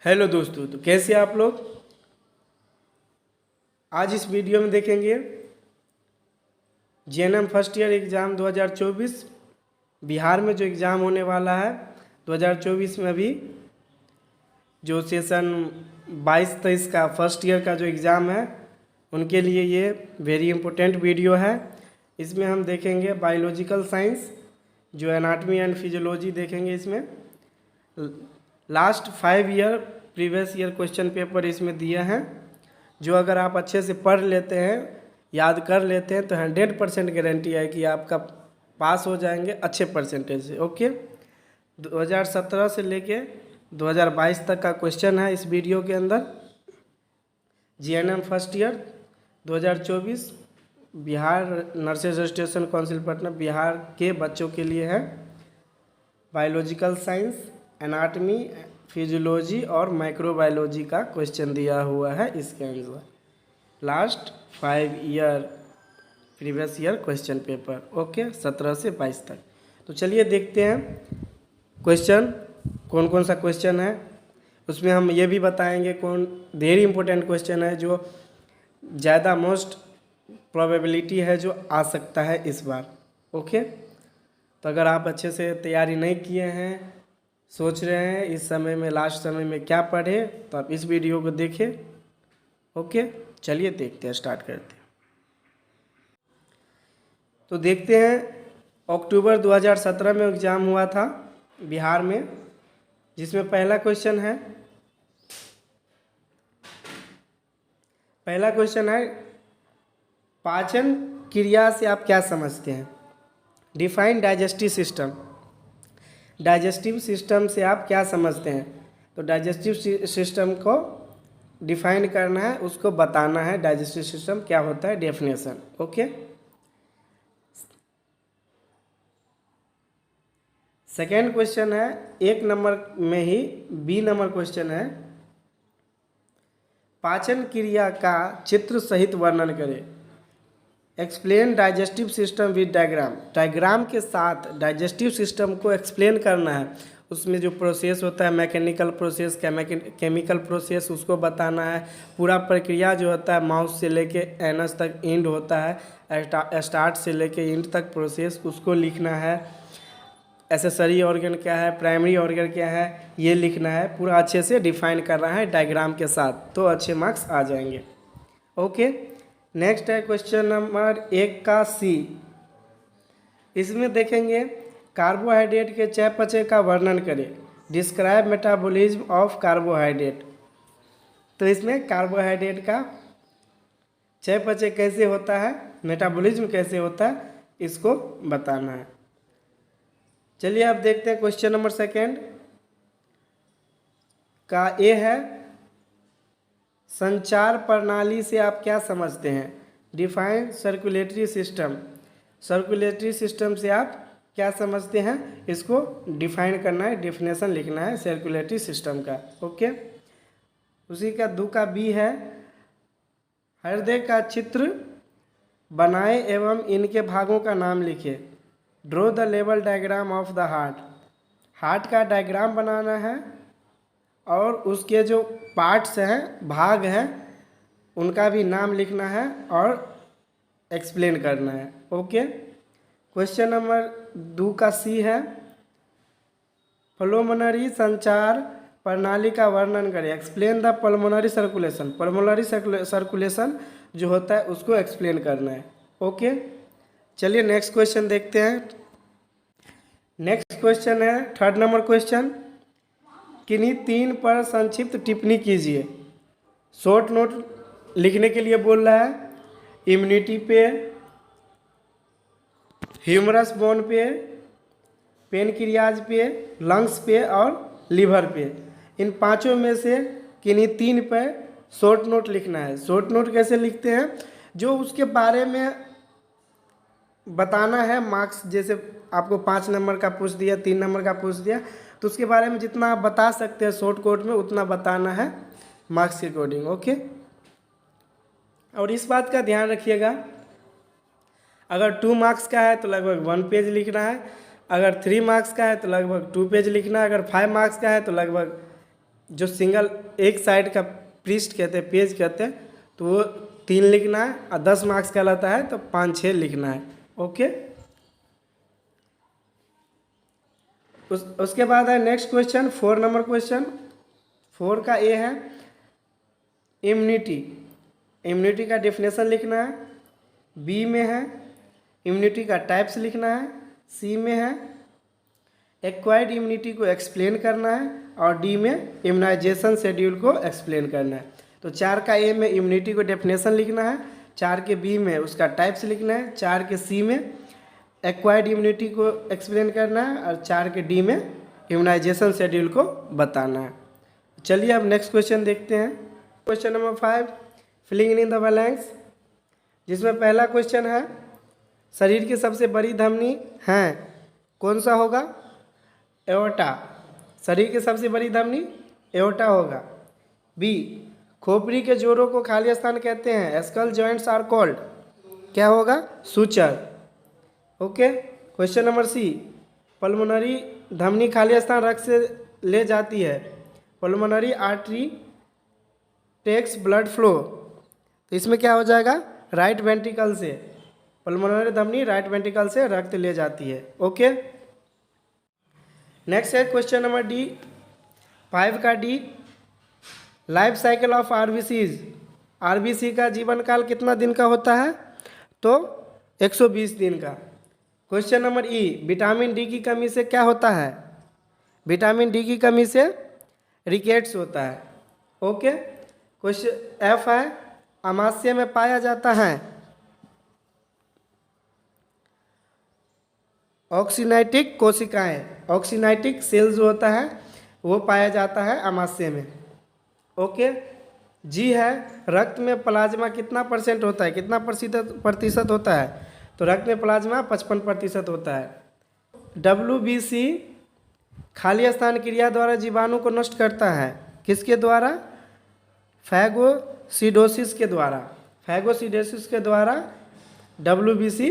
Hello दोस्तों, तो कैसे आप लोग। आज इस वीडियो में देखेंगे GNM first year exam 2024 Bihar में जो एग्ज़ाम होने वाला है 2024 में अभी जो सेशन 22-23 का फर्स्ट ईयर का जो एग्ज़ाम है उनके लिए ये वेरी इंपॉर्टेंट वीडियो है। इसमें हम देखेंगे बायोलॉजिकल साइंस जो एनाटॉमी एंड फिजियोलॉजी देखेंगे। इसमें last 5 year previous year question paper इसमें दिए हैं, जो अगर आप अच्छे से पढ़ लेते हैं, याद कर लेते हैं तो 100% गारंटी है कि आपका पास हो जाएंगे अच्छे परसेंटेज से। ओके, 2017 से लेके 2022 तक का क्वेश्चन है इस वीडियो के अंदर। GNM first year 2024 Bihar nurses registration council Patna Bihar के बच्चों के लिए है। बायोलॉजिकल साइंस, एनाटॉमी, फिजियोलॉजी और माइक्रोबायोलॉजी का क्वेश्चन दिया हुआ है इसके अंदर। Last 5 year previous year question paper. Okay, 17 से 22 तक। तो चलिए देखते हैं क्वेश्चन कौन कौन सा क्वेश्चन है। उसमें हम ये भी बताएंगे कौन वेरी इंपॉर्टेंट क्वेश्चन है जो ज़्यादा मोस्ट प्रोबेबिलिटी है जो आ सकता है इस बार। ओके, तो अगर आप अच्छे से तैयारी नहीं किए हैं, सोच रहे हैं इस समय में लास्ट समय में क्या पढ़े, तो आप इस वीडियो को देखें। ओके, चलिए देखते हैं, स्टार्ट करते हैं। तो देखते हैं अक्टूबर 2017 में एग्ज़ाम हुआ था बिहार में, जिसमें पहला क्वेश्चन है पाचन क्रिया से आप क्या समझते हैं। Define digestive system. Digestive system से आप क्या समझते हैं, तो डाइजेस्टिव सिस्टम को डिफाइन करना है, उसको बताना है डाइजेस्टिव सिस्टम क्या होता है, डेफिनेशन। ओके, सेकेंड क्वेश्चन है 1 नंबर में ही बी नंबर क्वेश्चन है, पाचन क्रिया का चित्र सहित वर्णन करें। Explain digestive system with diagram. Diagram के साथ डाइजेस्टिव सिस्टम को एक्सप्लेन करना है। उसमें जो प्रोसेस होता है, मैकेनिकल प्रोसेस, केमिकल प्रोसेस, उसको बताना है। पूरा प्रक्रिया जो होता है माउथ से लेके एनस तक एंड होता है, स्टार्ट से लेके एंड तक प्रोसेस, उसको लिखना है। एसेसरी ऑर्गन क्या है, प्राइमरी ऑर्गन क्या है, ये लिखना है। पूरा अच्छे से डिफाइन करना है डायग्राम के साथ, तो अच्छे मार्क्स आ जाएंगे। ओके, नेक्स्ट है क्वेश्चन नंबर 1 का सी। इसमें देखेंगे कार्बोहाइड्रेट के चयापचय का वर्णन करें। Describe metabolism of carbohydrate. तो इसमें कार्बोहाइड्रेट का चयापचय कैसे होता है, मेटाबॉलिज्म कैसे होता है, इसको बताना है। चलिए अब देखते हैं क्वेश्चन नंबर 2 का ए है, संचार प्रणाली से आप क्या समझते हैं। Define circulatory system. Circulatory system से आप क्या समझते हैं, इसको डिफाइन करना है, डेफिनेशन लिखना है सर्कुलेटरी सिस्टम का। ओके, उसी का 2 का बी है, हृदय का चित्र बनाए एवं इनके भागों का नाम लिखिए। Draw the level diagram of the heart. Heart का डायग्राम बनाना है और उसके जो पार्ट्स हैं, भाग हैं, उनका भी नाम लिखना है और एक्सप्लेन करना है। ओके, क्वेश्चन नंबर 2 का सी है, पल्मोनरी संचार प्रणाली का वर्णन करें। Explain the pulmonary circulation. Pulmonary circulation जो होता है उसको एक्सप्लेन करना है। ओके, चलिए नेक्स्ट क्वेश्चन देखते हैं। नेक्स्ट क्वेश्चन है 3rd नंबर क्वेश्चन, किन्हीं 3 पर संक्षिप्त टिप्पणी कीजिए। शॉर्ट नोट लिखने के लिए बोल रहा है, इम्यूनिटी पे, ह्यूमरस बोन पे, पेनक्रियाज पे, लंग्स पे और लिवर पे। इन 5 में से किन्हीं 3 पे शॉर्ट नोट लिखना है। शॉर्ट नोट कैसे लिखते हैं, जो उसके बारे में बताना है। मार्क्स जैसे आपको 5 नंबर का पूछ दिया, 3 नंबर का पूछ दिया, तो उसके बारे में जितना आप बता सकते हैं शॉर्ट कोट में उतना बताना है मार्क्स के अकॉर्डिंग। ओके, और इस बात का ध्यान रखिएगा, अगर 2 मार्क्स का है तो लगभग 1 पेज लिखना है, अगर 3 मार्क्स का है तो लगभग 2 पेज लिखना है, अगर 5 मार्क्स का है तो लगभग जो सिंगल एक साइड का पृष्ठ कहते हैं, पेज कहते हैं, तो वो 3 लिखना है, और 10 मार्क्स का रहता है तो 5-6 लिखना है। ओके, उसके बाद है नेक्स्ट क्वेश्चन, 4 नंबर क्वेश्चन। 4 का ए है इम्यूनिटी। इम्यूनिटी का डेफिनेशन लिखना है। बी में है इम्यूनिटी का टाइप्स लिखना है। सी में है एक्वायर्ड इम्यूनिटी को एक्सप्लेन करना है, और डी में इम्यूनाइजेशन शेड्यूल को एक्सप्लेन करना है। तो 4 का ए में इम्यूनिटी को डेफिनेशन लिखना है, 4 के बी में उसका टाइप्स लिखना है, 4 के सी में एक्वायर्ड इम्यूनिटी को एक्सप्लेन करना है, और 4 के डी में इम्यूनाइजेशन शेड्यूल को बताना है। चलिए अब नेक्स्ट क्वेश्चन देखते हैं। Question number 5, filling in the blanks, जिसमें पहला क्वेश्चन है शरीर की सबसे बड़ी धमनी है, कौन सा होगा? एओर्टा। शरीर की सबसे बड़ी धमनी एओर्टा होगा। बी, खोपड़ी के जोड़ों को खाली स्थान कहते हैं, स्कल जॉइंट्स आर कॉल्ड, क्या होगा? Suture. Okay, question number C, pulmonary धमनी खाली स्थान रक्त से ले जाती है, pulmonary artery takes blood flow, तो इसमें क्या हो जाएगा? राइट वेंट्रिकल से। पल्मोनरी धमनी राइट वेंट्रिकल से रक्त ले जाती है। ओके, नेक्स्ट है क्वेश्चन नंबर डी, 5 का D, life cycle of RBCs. RBC का जीवन काल कितना दिन का होता है? तो 120 दिन का। क्वेश्चन नंबर ई, विटामिन डी की कमी से क्या होता है? विटामिन डी की कमी से रिकेट्स होता है। ओके, क्वेश्चन एफ है अमाशय में पाया जाता है ऑक्सीनाइटिक कोशिकाएं, ऑक्सीनाइटिक सेल जो होता है वो पाया जाता है अमाशय में। ओके, जी है रक्त में प्लाज्मा कितना % होता है, कितना प्रतिशत होता है? तो रक्त में प्लाज्मा 55% होता है। WBC खाली स्थान क्रिया द्वारा जीवाणु को नष्ट करता है, किसके द्वारा? फैगोसिडोसिस के द्वारा। फैगोसिडोसिस के द्वारा WBC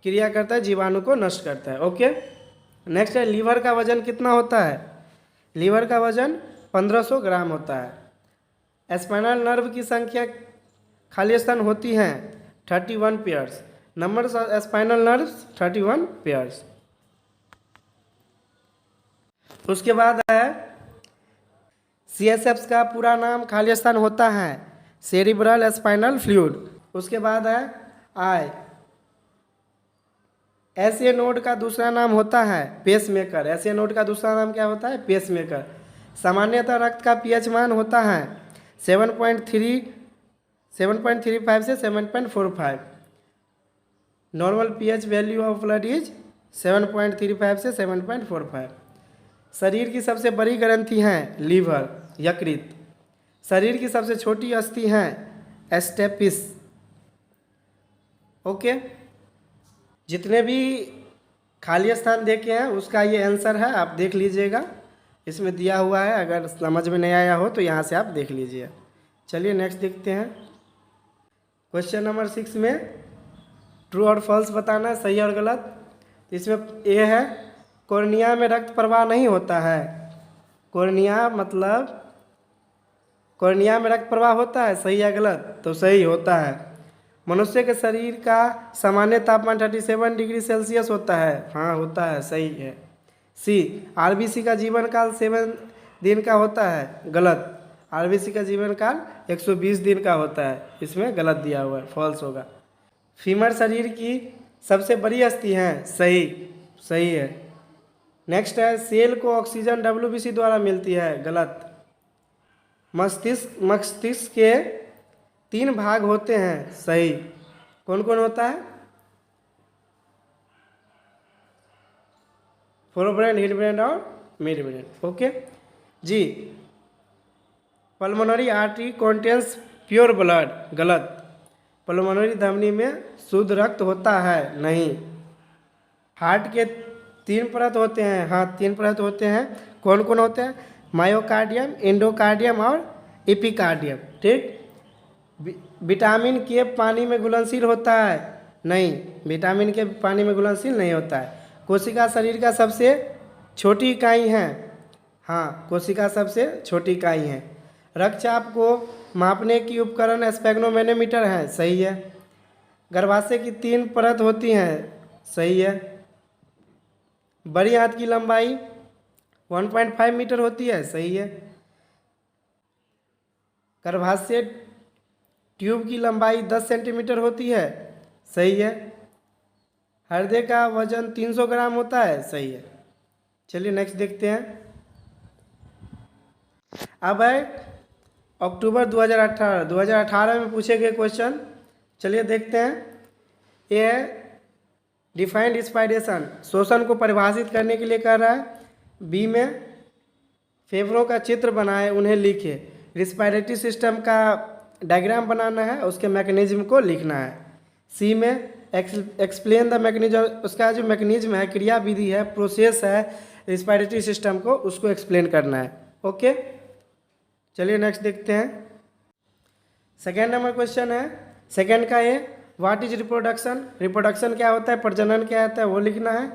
क्रिया करता है, जीवाणु को नष्ट करता है। ओके, नेक्स्ट है लीवर का वजन कितना होता है? लीवर का वजन 1500 ग्राम होता है। स्पाइनल नर्व की संख्या खाली स्थान होती हैं 31 pairs. Numbers of spinal nerves 31 pairs. उसके बाद है CSF का पूरा नाम खाली स्थान होता है सेरिब्रल स्पाइनल फ्लूइड। उसके बाद है आई, SA नोड का दूसरा नाम होता है पेसमेकर। SA नोड का दूसरा नाम क्या होता है? पेसमेकर। सामान्यतः रक्त का pH मान होता है 7.35 से 7.45। Normal pH value of blood is 7.35 से 7.45। शरीर की सबसे बड़ी ग्रंथि है लीवर, यकृत। शरीर की सबसे छोटी अस्थि है एस्टेपिस। ओके, जितने भी खाली स्थान देखे हैं उसका ये आंसर है, आप देख लीजिएगा, इसमें दिया हुआ है। अगर समझ में नहीं आया हो तो यहाँ से आप देख लीजिए। चलिए नेक्स्ट देखते हैं। क्वेश्चन नंबर 6 में ट्रू और फॉल्स बताना है, सही और गलत। इसमें ए है कॉर्निया में रक्त प्रवाह नहीं होता है। कॉर्निया मतलब कॉर्निया में रक्त प्रवाह होता है, सही या गलत? तो सही होता है। मनुष्य के शरीर का सामान्य तापमान 37 डिग्री सेल्सियस होता है, हाँ होता है, सही है। सी, आरबीसी का जीवन काल 7 दिन का होता है, गलत। आरबीसी का जीवन काल 120 दिन का होता है, इसमें गलत दिया हुआ है, फॉल्स होगा। फीमर शरीर की सबसे बड़ी अस्थि है, सही, सही है। नेक्स्ट है सेल को ऑक्सीजन WBC द्वारा मिलती है, गलत। मस्तिष्क के 3 भाग होते हैं, सही। कौन कौन होता है? फोरब्रेन, हिडब्रेन और मिडब्रेन। ओके जी। Pulmonary artery contains pure blood, गलत। पल्मोनरी धमनी में शुद्ध रक्त होता है, नहीं। हार्ट के 3 परत होते हैं, हाँ 3 परत होते हैं। कौन कौन होते हैं? मायोकार्डियम, एंडोकार्डियम और एपिकार्डियम, ठीक। विटामिन के पानी में घुलनशील होता है, नहीं, विटामिन के पानी में घुलनशील नहीं होता है। कोशिका शरीर का सबसे छोटी इकाई है, हाँ, कोशिका सबसे छोटी इकाई है। रक्तचाप को मापने की उपकरण स्फेग्नोमेनोमीटर है, सही है। गर्भाशय की 3 परत होती हैं, सही है। बड़ी आंत की लंबाई 1.5 मीटर होती है, सही है। गर्भाशय ट्यूब की लंबाई 10 सेंटीमीटर होती है, सही है। हृदय का वजन 300 ग्राम होता है, सही है। चलिए नेक्स्ट देखते हैं। अब है अक्टूबर 2018 में पूछे गए क्वेश्चन। चलिए देखते हैं। ये है डिफाइंड रिस्पायरेशन, श्वसन को परिभाषित करने के लिए कह रहा है। बी में फेफड़ों का चित्र बनाए, उन्हें लिखे। रिस्पायरेटरी सिस्टम का डायग्राम बनाना है, उसके मैकेनिज्म को लिखना है। सी में एक्सप्लेन द मैकेनिज्म, उसका जो मैकेनिज्म है, क्रिया विधि है, प्रोसेस है रिस्पायरेटरी सिस्टम को, उसको एक्सप्लेन करना है। ओके, चलिए नेक्स्ट देखते हैं। सेकेंड नंबर क्वेश्चन है, सेकेंड का ये व्हाट इज रिप्रोडक्शन, रिप्रोडक्शन क्या होता है, प्रजनन क्या होता है, वो लिखना है।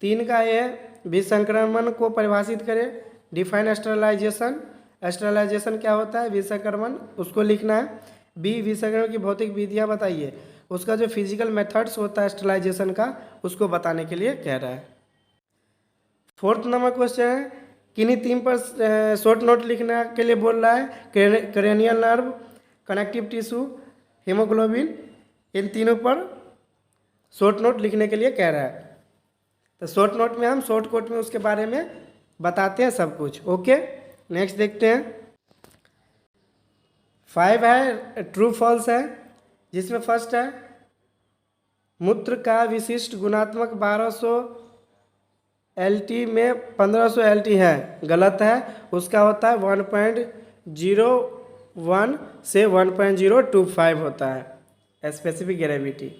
3 का ये विसंक्रमण को परिभाषित करें, डिफाइन एस्टरलाइजेशन, एस्टरलाइजेशन क्या होता है, विसंक्रमण, उसको लिखना है। बी विसंक्रमण की भौतिक विधियाँ बताइए, उसका जो फिजिकल मेथड्स होता है एस्टरलाइजेशन का, उसको बताने के लिए कह रहा है। फोर्थ नंबर क्वेश्चन है, किन्हीं 3 पर शॉर्ट नोट लिखने के लिए बोल रहा है। Cranial nerve, connective tissue, haemoglobin, इन तीनों पर शॉर्ट नोट लिखने के लिए कह रहा है। तो शॉर्ट नोट में हम शॉर्ट कोट में उसके बारे में बताते हैं सब कुछ। ओके, नेक्स्ट देखते हैं। 5 है ट्रू फॉल्स है, जिसमें फर्स्ट है मूत्र का विशिष्ट गुणात्मक 1200 LT में 1500 LT है, गलत है। उसका होता है 1.01 से 1.025 होता है स्पेसिफिक ग्रेविटी।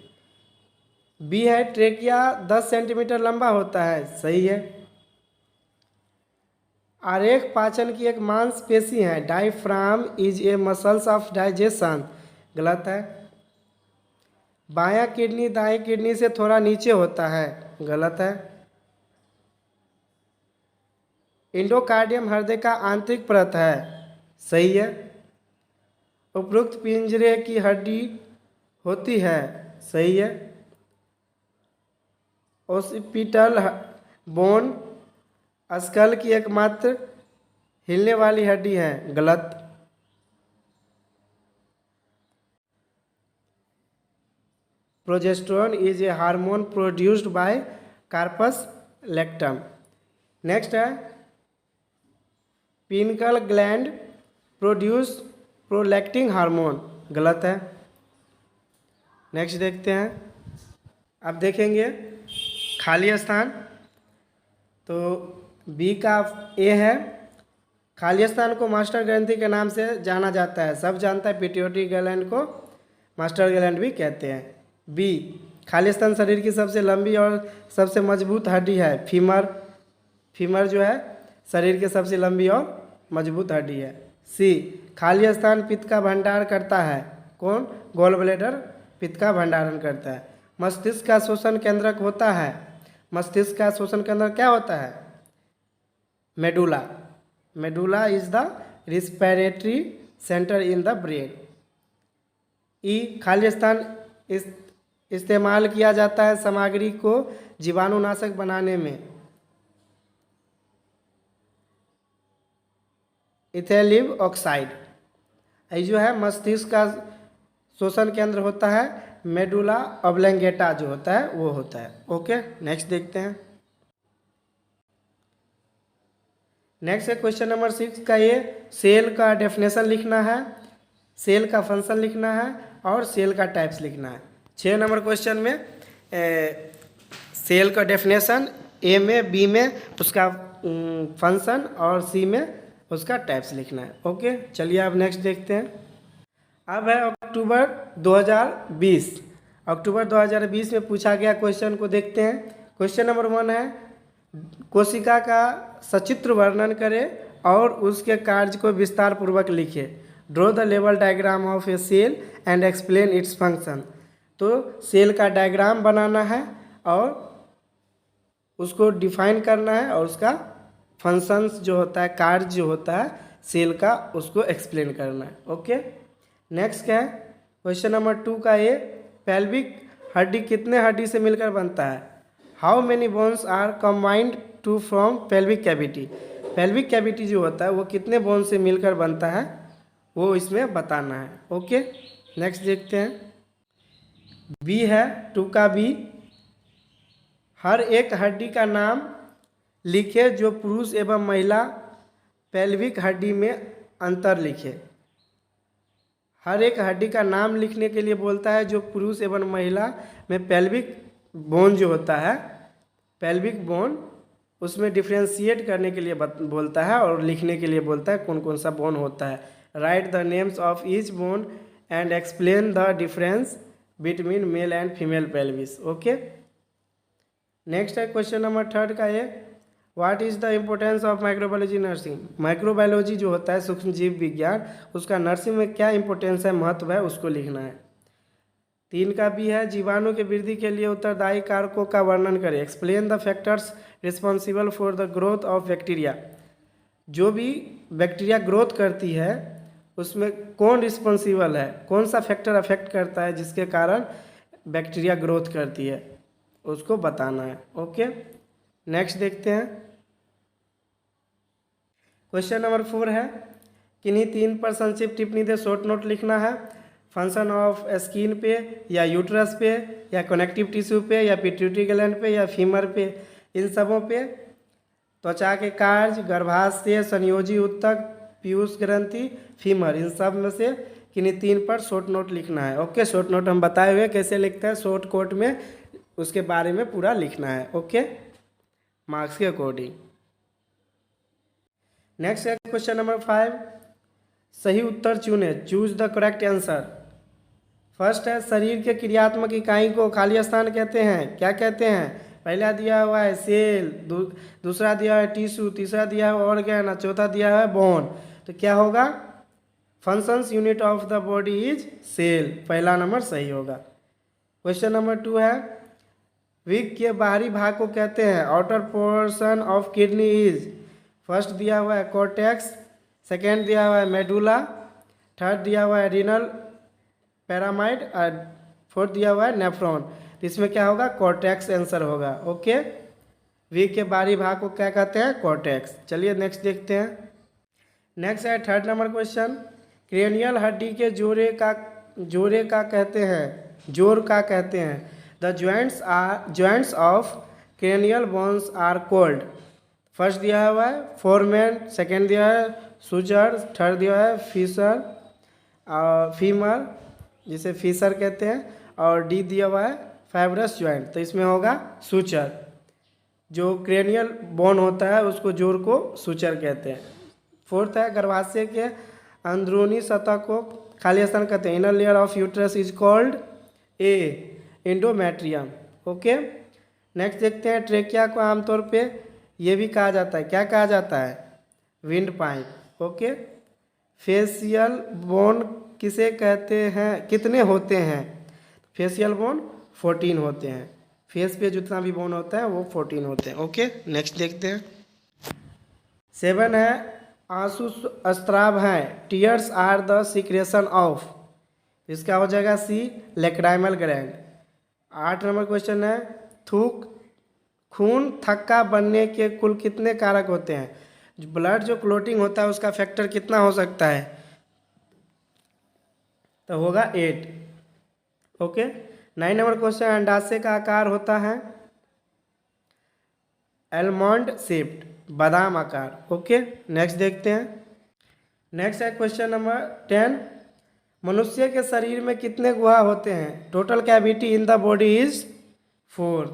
बी है ट्रेकिया 10 सेंटीमीटर लंबा होता है, सही है। आरेख पाचन की एक मांसपेशी है, diaphragm is a muscles of digestion, गलत है। बायां किडनी दाएं किडनी से थोड़ा नीचे होता है, गलत है। इंडोकार्डियम हृदय का आंतरिक परत है, सही है। उपरोक्त पिंजरे की हड्डी होती है, सही है। ओसिपिटल बोन स्कल की एकमात्र हिलने वाली हड्डी है, गलत। Progesterone is a hormone produced by corpus luteum. Next है pineal gland produce prolactin hormone, गलत है। नेक्स्ट देखते हैं। अब देखेंगे खाली स्थान, तो बी का ए है। खाली स्थान को मास्टर ग्रंथि के नाम से जाना जाता है, सब जानता है। पिट्यूटरी ग्लैंड को मास्टर ग्लैंड भी कहते हैं। बी खाली स्थान शरीर की सबसे लंबी और सबसे मजबूत हड्डी है, फीमर। फीमर जो है शरीर की सबसे लंबी और मजबूत हड्डी है। सी खाली स्थान पित्त का भंडार करता है, कौन, गॉल ब्लैडर पित्त का भंडारण करता है। मस्तिष्क का शोषण केंद्रक होता है, मस्तिष्क का शोषण केंद्र क्या होता है, medulla. Medulla is the respiratory centre in the brain. ई खाली स्थान इस्तेमाल किया जाता है सामग्री को जीवाणुनाशक बनाने में। इथेलिव ऑक्साइड, ये जो है मस्तिष्क का शोषण केंद्र होता है, मेडुला ऑब्लंगेटा जो होता है वो होता है। ओके, नेक्स्ट देखते हैं। नेक्स्ट है क्वेश्चन नंबर 6 का, ये सेल का डेफिनेशन लिखना है, सेल का फंक्शन लिखना है और सेल का टाइप्स लिखना है। 6 नंबर क्वेश्चन में सेल का डेफिनेशन, ए में, बी में उसका फंक्शन और सी में उसका टाइप्स लिखना है। ओके, चलिए अब नेक्स्ट देखते हैं। अब है अक्टूबर 2020। अक्टूबर 2020 में पूछा गया क्वेश्चन को देखते हैं। क्वेश्चन नंबर 1 है कोशिका का सचित्र वर्णन करें और उसके कार्य को विस्तार पूर्वक लिखे। Draw the level diagram of a cell and explain its function. तो सेल का डायग्राम बनाना है और उसको डिफाइन करना है और उसका फंक्शंस जो होता है, कार्य जो होता है सेल का, उसको एक्सप्लेन करना है। ओके, नेक्स्ट क्या है, क्वेश्चन नंबर 2 का ये, पेल्विक हड्डी कितने हड्डी से मिलकर बनता है? How many bones are combined to from pelvic cavity? Pelvic cavity जो होता है वो कितने बोन से मिलकर बनता है, वो इसमें बताना है। ओके, नेक्स्ट देखते हैं। बी है 2 का बी, हर एक हड्डी का नाम लिखे जो पुरुष एवं महिला पेल्विक हड्डी में अंतर लिखे। हर एक हड्डी का नाम लिखने के लिए बोलता है जो पुरुष एवं महिला में पेल्विक बोन जो होता है, पेल्विक बोन, उसमें डिफ्रेंशिएट करने के लिए बोलता है और लिखने के लिए बोलता है कौन कौन सा बोन होता है। Right the names of each bone and explain the difference between male and female pelvis. Okay, next है क्वेश्चन नंबर 3 का ये, what is the importance of microbiology nursing? Microbiology जो होता है सूक्ष्म जीव विज्ञान, उसका नर्सिंग में क्या इंपॉर्टेंस है, महत्व है, उसको लिखना है। 3 का भी है, जीवाणु के वृद्धि के लिए उत्तरदायी कारकों का वर्णन करें। Explain the factors responsible for the growth of bacteria. जो भी बैक्टीरिया ग्रोथ करती है उसमें कौन रिस्पॉन्सिबल है, कौन सा फैक्टर अफेक्ट करता है जिसके कारण बैक्टीरिया ग्रोथ करती है, उसको बताना है। ओके, नेक्स्ट देखते हैं। क्वेश्चन नंबर 4 है, किन्हीं 3 पर संक्षिप्त टिप्पणी दे, शॉर्ट नोट लिखना है। फंक्शन ऑफ स्किन पे, या यूट्रस पे, या कनेक्टिव टिश्यू पे, या पिट्यूटरी ग्लैंड पे, या फीमर पे, इन सबों पे। त्वचा के कार्य, गर्भाशय, संयोजी ऊतक, पीयूष ग्रंथि, फीमर, इन सब में से किन्हीं 3 पर शॉर्ट नोट लिखना है। ओके, शॉर्ट नोट हम बताए हुए कैसे लिखते हैं शॉर्ट कोट में, उसके बारे में पूरा लिखना है। ओके, मार्क्स के अकॉर्डिंग। नेक्स्ट है क्वेश्चन नंबर 5, सही उत्तर चुने, choose the correct answer. First है, शरीर के क्रियात्मक इकाई को खाली स्थान कहते हैं, क्या कहते हैं? पहला दिया हुआ है सेल, दूसरा दिया है टिश्यू, तीसरा दिया है ऑर्गन और चौथा दिया है बोन। तो क्या होगा? Functions unit of the body is cell, पहला नंबर सही होगा। क्वेश्चन नंबर 2 है, विग के बाहरी भाग को कहते हैं, outer portion of kidney is. First दिया हुआ है कॉर्टेक्स, सेकेंड दिया हुआ है मेडुला, थर्ड दिया हुआ है रीनल पैरामाइड और फोर्थ दिया हुआ है नेफ्रॉन। तो इसमें क्या होगा? कॉर्टेक्स आंसर होगा। ओके, विग के बाहरी भाग को क्या कहते हैं? कॉर्टेक्स। चलिए नेक्स्ट देखते हैं। नेक्स्ट है 3rd नंबर क्वेश्चन, क्रेनियल हड्डी के जोड़े का कहते हैं, जोड़ का कहते हैं। The joints of cranial bones are called. First दिया हुआ है फोरमेन, सेकेंड दिया है सुचर, थर्ड दिया है फिशर और फीमर जिसे फिशर कहते हैं, और डी दिया हुआ है फाइब्रस जॉइंट। तो इसमें होगा सुचर। जो क्रेनियल बोन होता है उसको जोड़ को सुचर कहते हैं। 4th है, गर्भाशय के अंदरूनी सतह को खाली स्थान कहते हैं। Inner layer of uterus is called a endometrium. Okay, next देखते हैं, ट्रेकिया को आमतौर पे ये भी कहा जाता है, क्या कहा जाता है? Wind pipe. Okay, facial bone किसे कहते हैं, कितने होते हैं? फेशियल बोन 14 होते हैं। फेस पे जितना भी बोन होता है वो 14 होते हैं। ओके, नेक्स्ट देखते हैं। 7 है, आंसू स्त्राव हैं, tears are the secretion of. इसका हो जाएगा C lacrimal gland. 8 number question है, खून थक्का बनने के कुल कितने कारक होते हैं? ब्लड जो क्लोटिंग होता है उसका फैक्टर कितना हो सकता है? तो होगा 8। ओके, 9 नंबर क्वेश्चन, अंडाशय का आकार होता है एलमंड शेप्ड, बादाम आकार। ओके, नेक्स्ट देखते हैं। नेक्स्ट है क्वेश्चन नंबर 10, मनुष्य के शरीर में कितने गुहा होते हैं? Total cavity in the body is 4।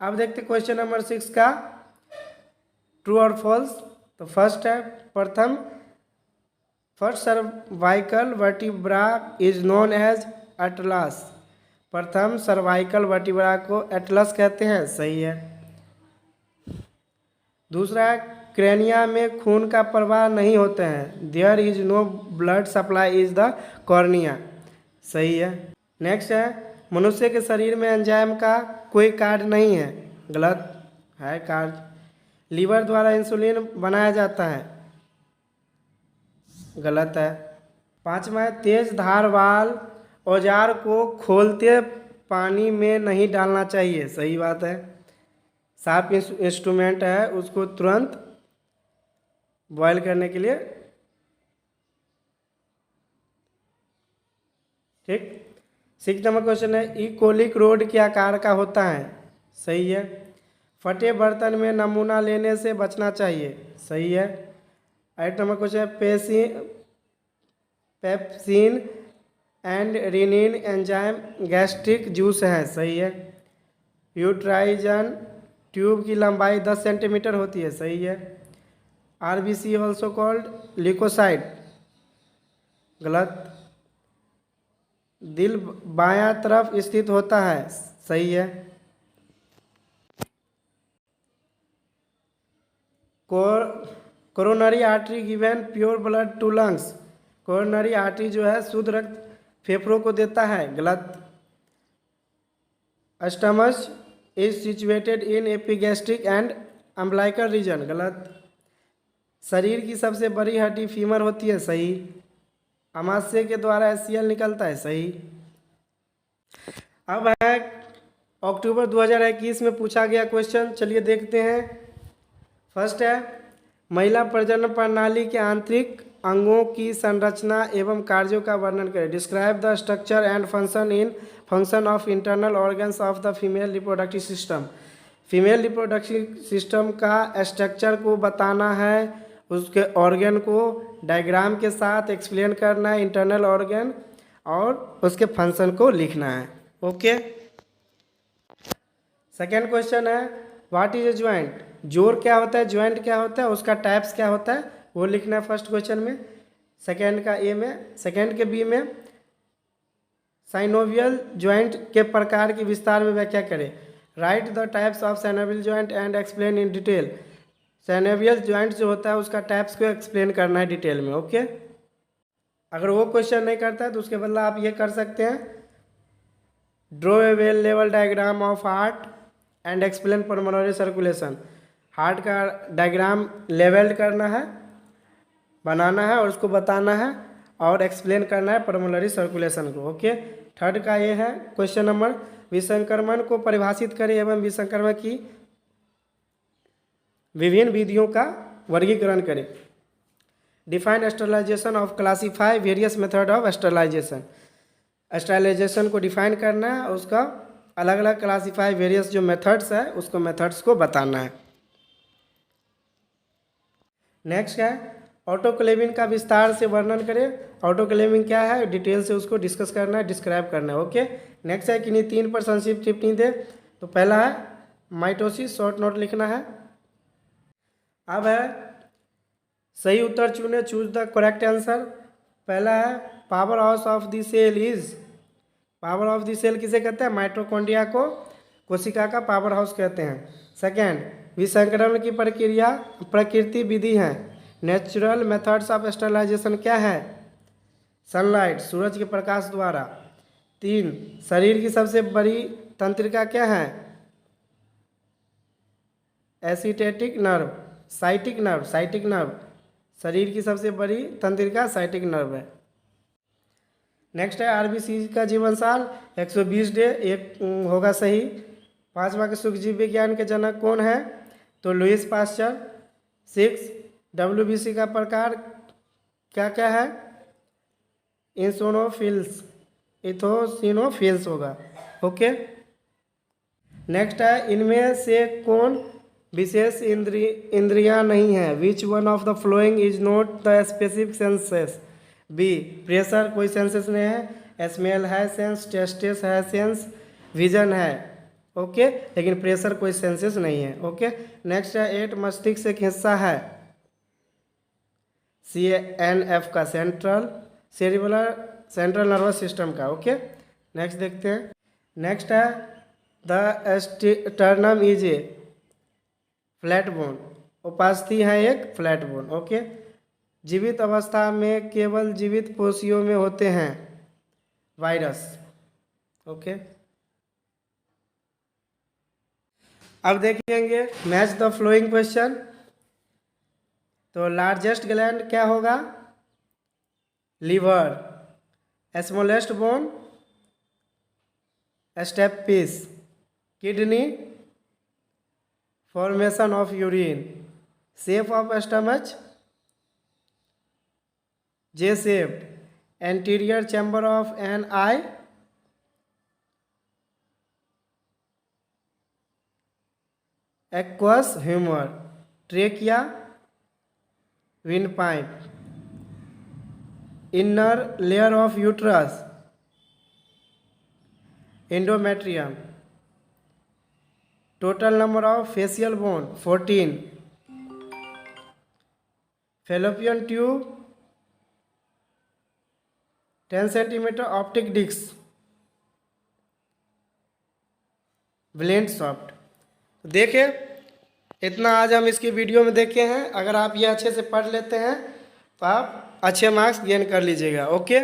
अब देखते हैं क्वेश्चन नंबर 6 का, ट्रू और फॉल्स। तो फर्स्ट है, first cervical vertebra is known as atlas. प्रथम सर्वाइकल वर्टिब्रा को एटलस कहते हैं, सही है। दूसरा है, क्रेनिया में खून का प्रवाह नहीं होते हैं, there is no blood supply is the cornea, सही है। नेक्स्ट है, मनुष्य के शरीर में एंजाइम का कोई कार्य नहीं है, गलत है कार्य। लीवर द्वारा इंसुलिन बनाया जाता है, गलत है। पांचवा है, तेज धार वाल औजार को खोलते पानी में नहीं डालना चाहिए, सही बात है। शार्प इंस्ट्रूमेंट है उसको तुरंत बॉयल करने के लिए, ठीक। 6 नंबर क्वेश्चन है, इकोलिक रोड के आकार का होता है, सही है। फटे बर्तन में नमूना लेने से बचना चाहिए, सही है। 8 नंबर क्वेश्चन है, pepsin and rennin enzyme gastric juice है, सही है। यूट्राइजन ट्यूब की लंबाई 10 सेंटीमीटर होती है, सही है। आरबीसी ऑल्सो कॉल्ड ल्यूकोसाइट, गलत। दिल बायां तरफ स्थित होता है, सही है। Coronary artery given pure blood to lungs, coronary artery जो है शुद्ध रक्त फेफड़ों को देता है, गलत। Stomach is situated in epigastric and umbilical region, गलत। शरीर की सबसे बड़ी हड्डी फीमर होती है, सही। अमाशय के द्वारा एचसीएल निकलता है, सही। अब है अक्टूबर 2021 में पूछा गया क्वेश्चन, चलिए देखते हैं। फर्स्ट है, महिला प्रजनन प्रणाली के आंतरिक अंगों की संरचना एवं कार्यों का वर्णन करें। Describe the structure and function of internal organs of the female reproductive system. Female reproductive system का स्ट्रक्चर को बताना है, उसके ऑर्गन को डायग्राम के साथ एक्सप्लेन करना है, इंटरनल ऑर्गन, और उसके फंक्शन को लिखना है, ओके। सेकेंड क्वेश्चन है, व्हाट इज ए ज्वाइंट। जोड़ क्या होता है, ज्वाइंट क्या होता है, उसका टाइप्स क्या होता है, वो लिखना है फर्स्ट क्वेश्चन में। सेकेंड का ए में, सेकेंड के बी में साइनोवियल ज्वाइंट के प्रकार की विस्तार में व्याख्या करें। Right the types of synovial joint and explain in detail. Synovial joint जो होता है उसका टाइप्स को एक्सप्लेन करना है डिटेल में, ओके। अगर वो क्वेश्चन नहीं करता है तो उसके बदला आप ये कर सकते हैं, draw a well level diagram of heart and explain pulmonary circulation. Heart का डायग्राम लेवल्ड करना है, बनाना है और उसको बताना है और एक्सप्लेन करना है पल्मोनरी सर्कुलेशन को, ओके। थर्ड का ये है क्वेश्चन नंबर, विसंक्रमण को परिभाषित करें एवं विसंक्रमण की विभिन्न विधियों का वर्गीकरण करें। Define sterilization of, classify various method of sterilization. Sterilization को डिफाइन करना है, उसका अलग अलग क्लासीफाई वेरियस जो मेथड्स है उसको मेथड्स को बताना है। नेक्स्ट है, ऑटोक्लेविंग का विस्तार से वर्णन करें। ऑटोक्लेविंग क्या है, डिटेल से उसको डिस्कस करना है, डिस्क्राइब करना है, ओके। नेक्स्ट है, किन्हीं 3 पर संक्षिप्त टिप्पणी दे। तो पहला है माइटोसिस, शॉर्ट नोट लिखना है। अब है सही उत्तर चुने, चूज द करेक्ट आंसर। पहला है power house of the cell is, power of the cell किसे कहते हैं, माइटोकॉन्ड्रिया को कोशिका का पावर हाउस कहते हैं। सेकेंड, विसंक्रमण की प्रकृति विधि है। नेचुरल मेथड्स ऑफ स्टरलाइजेशन क्या है, सनलाइट, सूरज के प्रकाश द्वारा। 3, शरीर की सबसे बड़ी तंत्रिका क्या है, sciatic nerve, sciatic nerve, sciatic nerve, शरीर की सबसे बड़ी तंत्रिका साइटिक नर्व है। नेक्स्ट है आरबीसी का जीवन साल 120 डे, एक होगा सही। 5वां के सूक्ष्मजीव विज्ञान के जनक कौन है, तो लुईस पास्चर। 6, डब्ल्यूबीसी का प्रकार क्या क्या है, इंसोनोफिल्स, इथोसिनोफिल्स होगा, ओके। नेक्स्ट है, इनमें से कौन विशेष इंद्रियां नहीं है, which one of the following is not the specific senses. B, pressure कोई सेंसेस नहीं है, स्मेल है सेंस, टेस्टेस है सेंस, विजन है, ओके, लेकिन प्रेशर कोई सेंसेस नहीं है, ओके। नेक्स्ट है 8, मस्तिष्क एक हिस्सा है, CNF का, सेंट्रल नर्वस सिस्टम का, ओके। नेक्स्ट देखते हैं। नेक्स्ट है the sternum is a flat bone, उपास्थि है एक फ्लैट बोन, ओके। जीवित अवस्था में केवल जीवित कोशियों में होते हैं वायरस, ओके। अब देखेंगे मैच द फ्लोइंग क्वेश्चन। तो लार्जेस्ट ग्लैंड क्या होगा? Liver. Smallest bone? Stapes. Kidney. Formation of urine. Shape of stomach? J shaped. Anterior chamber of an eye? Aqueous humour. Trachea. Windpipe. Inner layer of uterus? Endometrium. Total number of facial bone? 14। Fallopian tube? 10 centimetre. Optic disc? Blind spot. देखें, इतना आज हम इसकी video में देखे हैं। अगर आप ये अच्छे से पढ़ लेते हैं तो आप अच्छे मार्क्स गेन कर लीजिएगा। ओके,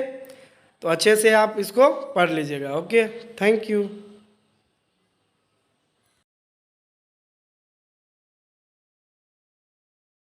तो अच्छे से आप इसको पढ़ लीजिएगा। Okay, thank you.